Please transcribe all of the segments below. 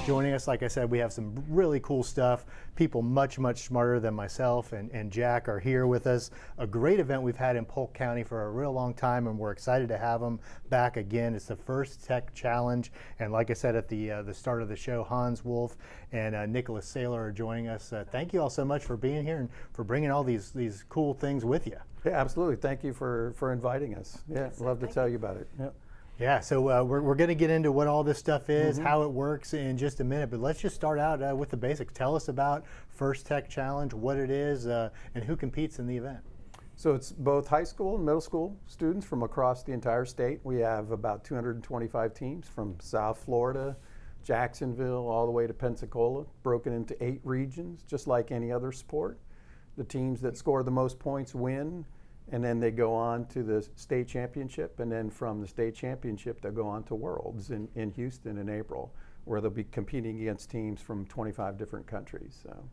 joining us. Like I said, we have some really cool stuff. People much smarter than myself and Jack are here with us. A great event we've had in Polk County for a real long time, and we're excited to have them back again. It's the First Tech Challenge, and like I said at the start of the show, Hans Wolf and Nicholas Saylor are joining us. Thank you all so much for being here and for bringing all these cool things with you. Yeah, absolutely. Thank you for inviting us. Yeah, I'd love to tell you about it. Yeah. Yeah, so we're going to get into what all this stuff is, how it works in just a minute, but let's just start out with the basics. Tell us about First Tech Challenge, what it is, and who competes in the event. So it's both high school and middle school students from across the entire state. We have about 225 teams from South Florida, Jacksonville, all the way to Pensacola, broken into 8 regions, just like any other sport. The teams that score the most points win, and then they go on to the state championship, and then from the state championship they'll go on to Worlds in Houston in April, where they'll be competing against teams from 25 different countries. So.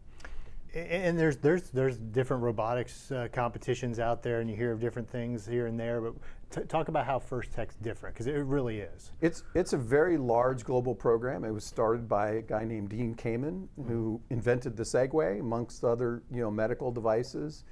And there's different robotics competitions out there, and you hear of different things here and there, but talk about how First Tech's different, because it really is. It's a very large global program. It was started by a guy named Dean Kamen, who invented the Segway, amongst other medical devices.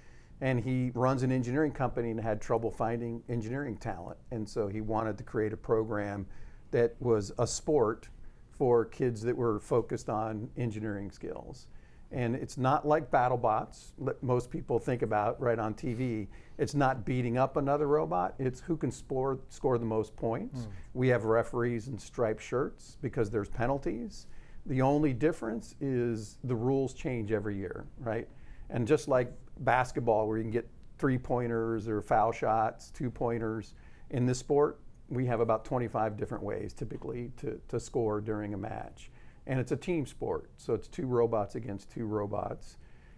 And he runs an engineering company and had trouble finding engineering talent. And so he wanted to create a program that was a sport for kids that were focused on engineering skills. And it's not like BattleBots that most people think about right on TV. It's not beating up another robot. It's who can score the most points. We have referees in striped shirts because there's penalties. The only difference is the rules change every year, right? And just like basketball, where you can get 3-pointers or foul shots, 2-pointers, in this sport, we have about 25 different ways typically to score during a match. And it's a team sport, so it's 2 robots against 2 robots.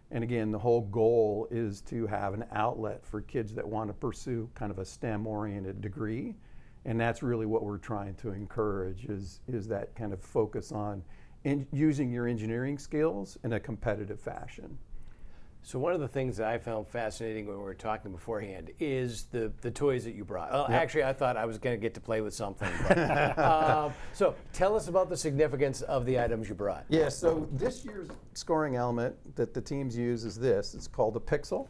And again, the whole goal is to have an outlet for kids that want to pursue kind of a STEM-oriented degree. And that's really what we're trying to encourage is that kind of focus on using your engineering skills in a competitive fashion. So one of the things that I found fascinating when we were talking beforehand is the toys that you brought. Well, actually, I thought I was going to get to play with something. But, so tell us about the significance of the items you brought. Yeah, so this year's scoring element that the teams use is this. It's called a pixel,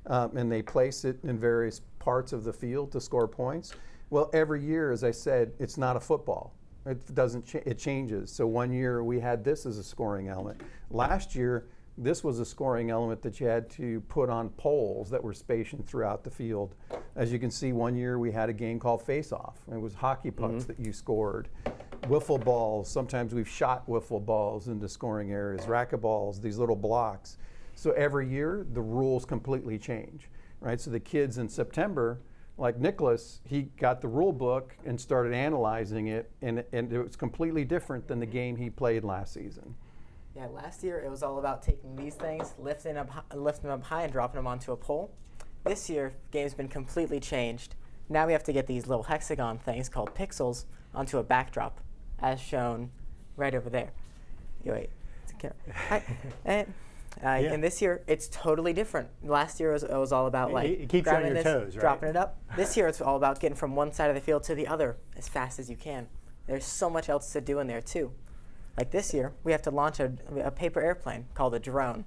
and they place it in various parts of the field to score points. Well, every year, as I said, it's not a football. It doesn't. It changes. So one year we had this as a scoring element. Last year, this was a scoring element that you had to put on poles that were stationed throughout the field. As you can see, one year we had a game called Face-Off. It was hockey pucks that you scored. Wiffle balls, sometimes we've shot wiffle balls into scoring areas. Racquetballs, these little blocks. So every year, the rules completely change, right? So the kids in September, like Nicholas, he got the rule book and started analyzing it, and it was completely different than the game he played last season. Yeah, last year it was all about taking these things, lifting them up high and dropping them onto a pole. This year, the game's been completely changed. Now we have to get these little hexagon things called pixels onto a backdrop, as shown right over there. Wait, and this year it's totally different. Last year it was all about like it keeps you on your toes, right? Dropping it up. This year it's all about getting from one side of the field to the other as fast as you can. There's so much else to do in there too. Like this year, we have to launch a paper airplane called a drone.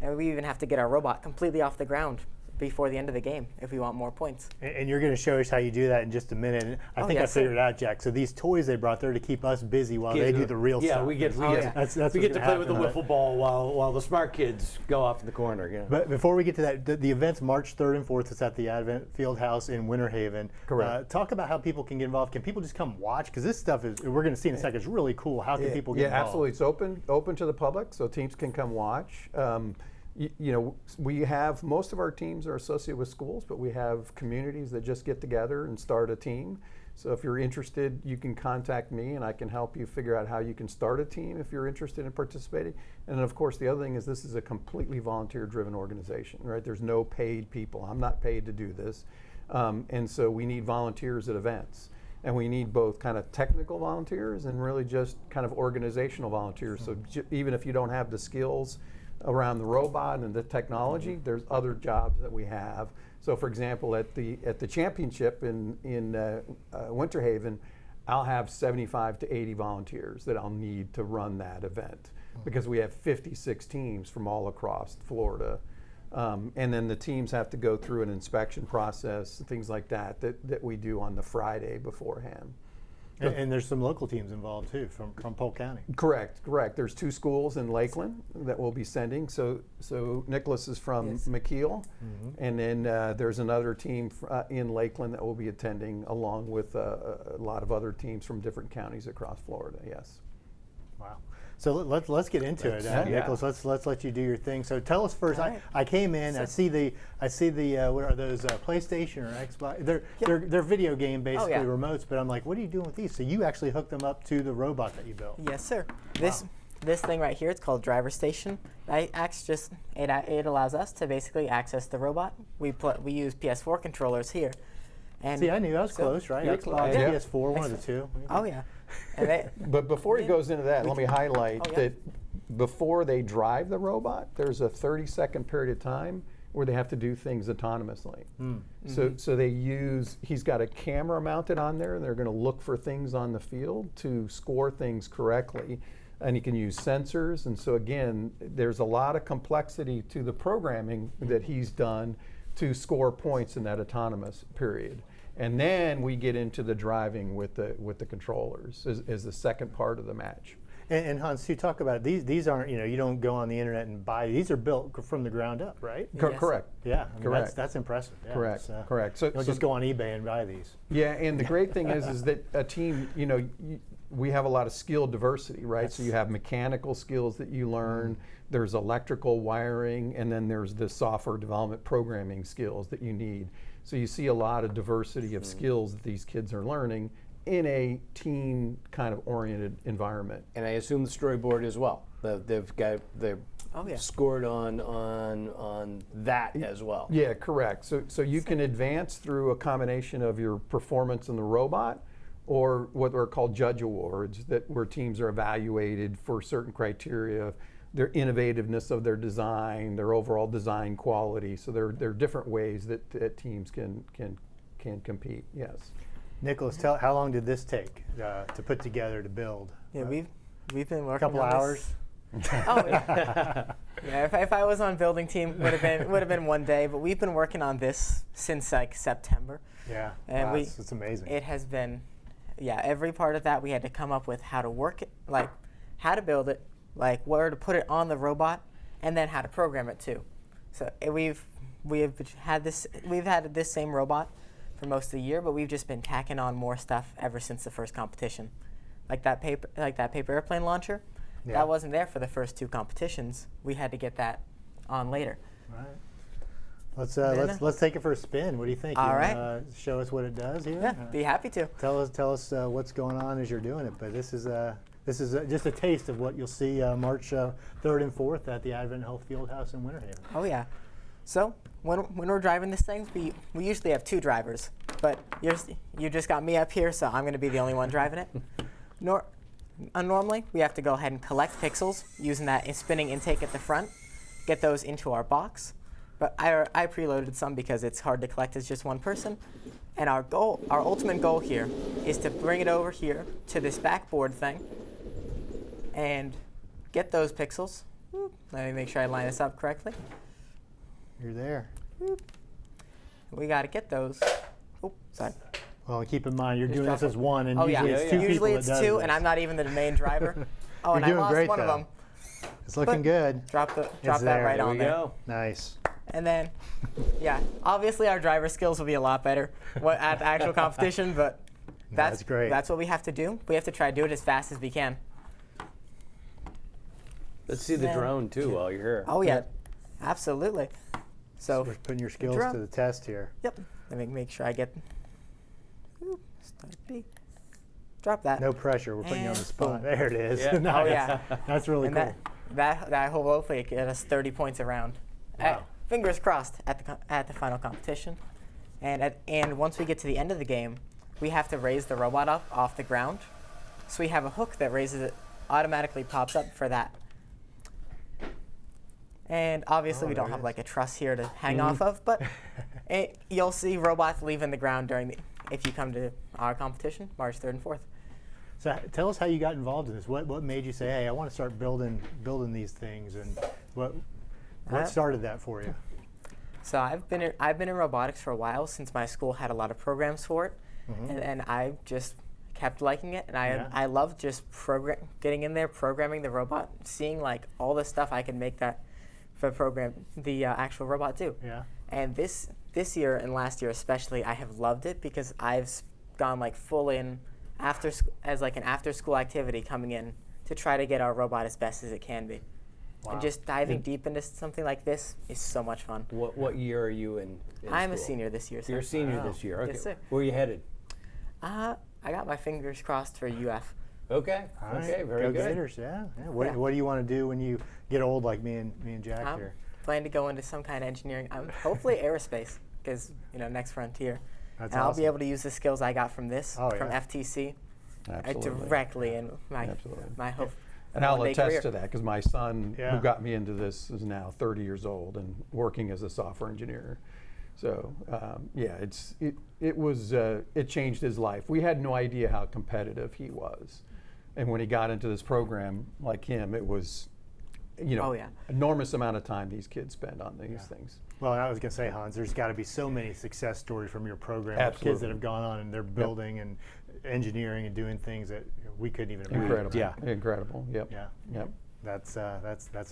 And we even have to get our robot completely off the ground before the end of the game if we want more points. And you're going to show us how you do that in just a minute. And I think I figured it out, Jack. So these toys they brought there to keep us busy while they do the real stuff. Yeah, we get to play with the wiffle ball while the smart kids go off in the corner. Yeah. But before we get to that, the event's March 3rd and 4th. It's at the Advent Fieldhouse in Winter Haven. Correct. Talk about how people can get involved. Can people just come watch? Because this stuff is, we're going to see in a second, it's really cool. How can people get involved? Yeah, absolutely. It's open to the public, so teams can come watch. We have, most of our teams are associated with schools, but we have communities that just get together and start a team. So if you're interested, you can contact me and I can help you figure out how you can start a team if you're interested in participating. And then of course the other thing is this is a completely volunteer-driven organization, right? There's no paid people. I'm not paid to do this. And so we need volunteers at events. And we need both kind of technical volunteers and really just kind of organizational volunteers. So even if you don't have the skills around the robot and the technology, there's other jobs that we have. So for example, at the championship in Winter Haven, I'll have 75 to 80 volunteers that I'll need to run that event because we have 56 teams from all across Florida. And then the teams have to go through an inspection process and things like that we do on the Friday beforehand. And there's some local teams involved too from Polk County. Correct. There's 2 schools in Lakeland that we'll be sending. So Nicholas is from McKeel, and then there's another team in Lakeland that will be attending, along with a lot of other teams from different counties across Florida. Yes. Wow. So let's get into it, Nicholas. Let's let you do your thing. So tell us first. Right. I came in. I see the what are those PlayStation or Xbox? They're video game basically remotes. But I'm like, what are you doing with these? So you actually hooked them up to the robot that you built. Yes, sir. This thing right here, it's called Driver Station. It allows us to basically access the robot. We use PS4 controllers here. And see, I knew I was close, right? Xbox, PS4, one of the two. Oh yeah. But before he goes into that, let me highlight that before they drive the robot, there's a 30-second period of time where they have to do things autonomously. So he's got a camera mounted on there, and they're going to look for things on the field to score things correctly. And he can use sensors. And so again, there's a lot of complexity to the programming that he's done to score points in that autonomous period. And then we get into the driving with the controllers as the second part of the match. And Hans, you talk about these aren't, you don't go on the internet and buy these are built from the ground up, right? Yes. Correct. Yeah, I mean, correct. That's impressive. Yeah, Correct. So you don't just go on eBay and buy these. Yeah, and the great thing is that a team, we have a lot of skill diversity, right? So you have mechanical skills that you learn, there's electrical wiring, and then there's the software development programming skills that you need. So you see a lot of diversity of skills that these kids are learning in a team kind of oriented environment. And I assume the storyboard as well. They're scored on that as well. Yeah, correct. So you can advance through a combination of your performance in the robot, or what are called judge awards, where teams are evaluated for certain criteria, their innovativeness of their design, their overall design quality. So there are different ways that teams can compete. Yes. Nicholas, how long did this take to put together, to build? Yeah, we've been working. A couple on hours. Oh yeah. If I was on building team, would have been one day. But we've been working on this since like September. Yeah. And it's amazing. It has been, every part of that we had to come up with how to work it, like how to build it, like where to put it on the robot, and then how to program it too. So we've had this same robot for most of the year, but we've just been tacking on more stuff ever since the first competition. Like that paper airplane launcher, that wasn't there for the first 2 competitions. We had to get that on later. Right. Let's take it for a spin. What do you think? All right. Show us what it does here. Yeah, be happy to. Tell us what's going on as you're doing it. But this is just a taste of what you'll see March 3rd and 4th at the Advent Health Fieldhouse in Winter Haven. Oh yeah. So when we're driving this thing, we usually have 2 drivers, but you just got me up here, so I'm going to be the only one driving it. Normally, we have to go ahead and collect pixels using that spinning intake at the front, get those into our box. But I preloaded some because it's hard to collect as just one person. And our ultimate goal here is to bring it over here to this backboard thing and get those pixels. Let me make sure I line this up correctly. You're there. We got to get those. Oh, sorry. Well, keep in mind, you're doing this as one, and usually it's 2 people. Usually it's 2, and I'm not even the main driver. Oh, and I lost great, one of though. them. It's looking good. Drop that right on there. Go. Nice. And then, obviously our driver skills will be a lot better at the actual competition, but that's great. That's what we have to do. We have to try to do it as fast as we can. Let's see the drone too while you're here. Oh yeah, absolutely. So we're putting your skills to the test here. Yep. Let me make sure I get. Start B. Drop that. No pressure. We're putting you on the spot. Boom. There it is. Yeah. Nice. Oh yeah. That's really and cool. That will hopefully get us 30 points around. Wow. Fingers crossed at the final competition. And once we get to the end of the game, we have to raise the robot up off the ground. So we have a hook that raises it, automatically pops up for that. And obviously we don't have like a truss here to hang off of, but you'll see robots leaving the ground if you come to our competition, March 3rd and 4th. So tell us how you got involved in this. What made you say, hey, I want to start building these things, and what started that for you? So I've been in robotics for a while, since my school had a lot of programs for it, and I just kept liking it, and I love just getting in there, programming the robot, seeing like all the stuff I can make that the actual robot do. Yeah. And this year and last year especially, I have loved it because I've gone like full in as like an after school activity, coming in to try to get our robot as best as it can be. Wow. And just diving deep into something like this is so much fun. What year are you in I'm a school? senior this year, sir. You're a senior this year. Okay. Yes, sir. Where are you headed? I got my fingers crossed for UF. Okay. All right. Okay. Very Go good. Gators, yeah. What do you want to do when you get old, like me and Jack I'm here? planning to go into some kind of engineering, hopefully aerospace, because next frontier. That's and I'll awesome. be able to use the skills I got from this, from yeah. FTC, Absolutely. directly in Absolutely. my hope. And I'll one-day attest career. to that because my son, Yeah. who got me into this, is now 30 years old and working as a software engineer. So it changed his life. We had no idea how competitive he was, and when he got into this program, like him, it was, enormous amount of time these kids spend on these things. Well, I was going to say, Hans, there's got to be so many success stories from your program of kids Absolutely. that have gone on and they're building and engineering and doing things that we couldn't even imagine. Incredible. Yeah. Incredible. Yep. Yeah. Yep. That's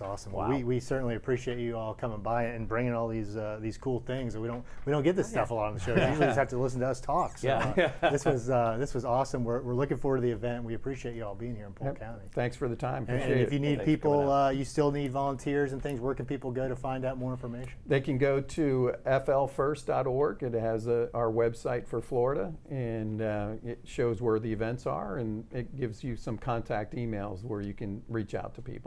awesome. Wow. We certainly appreciate you all coming by and bringing all these cool things. We don't get this stuff a lot on the show. You usually just have to listen to us talk. So, this was awesome. We're looking forward to the event. We appreciate you all being here in Polk County. Thanks for the time. And Appreciate if you it. need Thanks for coming people, you still need volunteers and things. Where can people go to find out more information? They can go to flfirst.org. It has our website for Florida, and it shows where the events are, and it gives you some contact emails where you can reach out to people.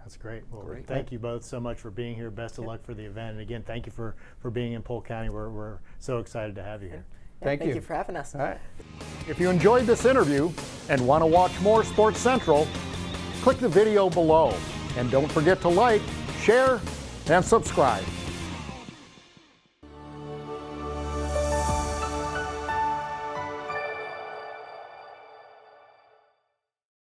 That's great. Well, thank you both so much for being here. Best of luck for the event. And again, thank you for being in Polk County. We're so excited to have you here. Thank you. Thank you for having us. All right. If you enjoyed this interview and want to watch more Sports Central, click the video below. And don't forget to like, share, and subscribe.